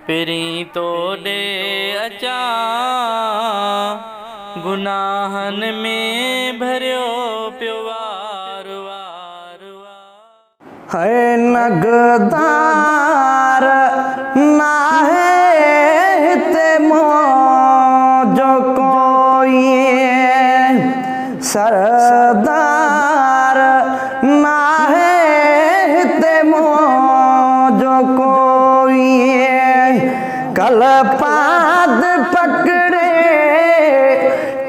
पिरी तो दे अचा गुनाहन में भरियो पियो वार वार वार। है नगदार ना है हिते मौजो कोई सरदार ना है हिते मौजो कोई कल पाद पकड़े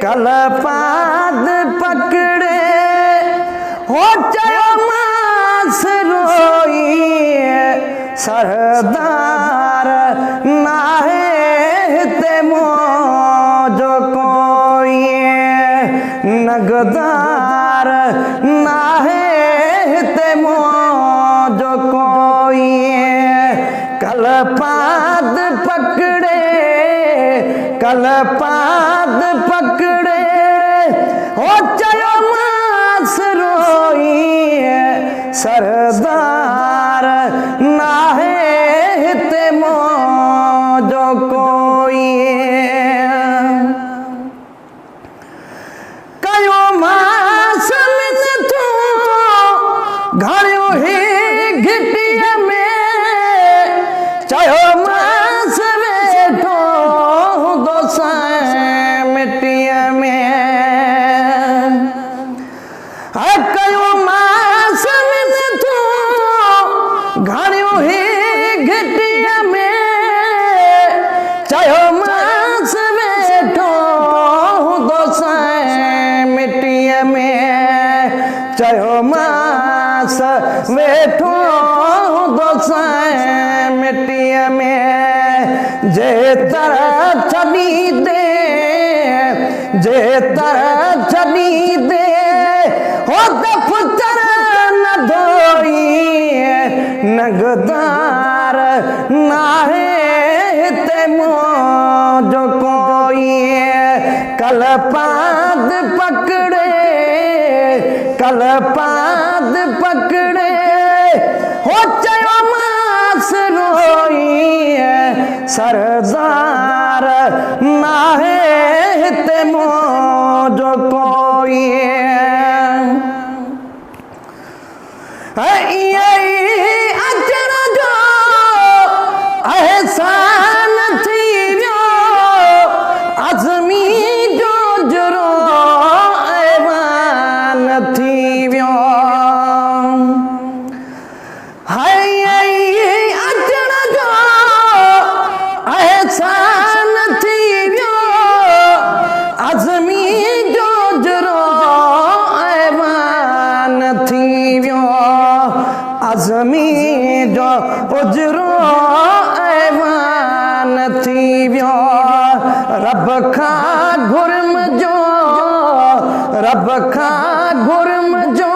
कल पाद पकड़े हो चयो मास रोई सरदार ना है हिते मौजो कोई नगदार ना है हिते मौजो कोई कल पाद पकड़े कल पाद पकड़े हो चयो मास रोई सरदार ना है हिते मौजो कोई कयो मास में तू घड़ियो ही घिटिया में चयो मास वेठो दोसां मिट्टीअ में कयो मास में तू घड़ियो ही घिटिया में चयो मास वेठो दोसां मिट्टीअ में चयो मास वेठो दोसां मिट्टीअ में जे तरह छॾी दे जे तरह छॾी दे हो दफ़्तर न धोई नगदार ना है हिते मौजो कोई कल पाद पकड़े कल पाद पकड़े हो चयो मास रोई सरदार ना है हिते मौजो कोई अचण जो एहसान थी वियो अज़मी जो जुरो ऐवान थी वियो अचण जो एहसान थी वियो अज़मी जो जुरो ऐवान थी वियो अज़मी जो उजरो ऐवान थी वियो रब खां घुर्म जो रब खां घुर्म जो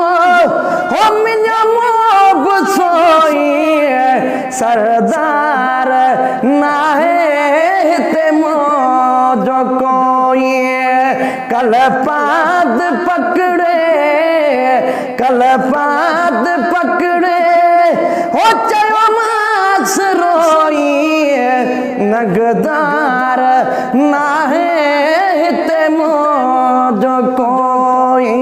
हो मुंहिंजो मोह सोई सरदार ना है हिते मौजो कोई कल पाद पकड़े कल पाद पकड़े हो चयो मास रोई नगदार ना है हिते मौजो कोई।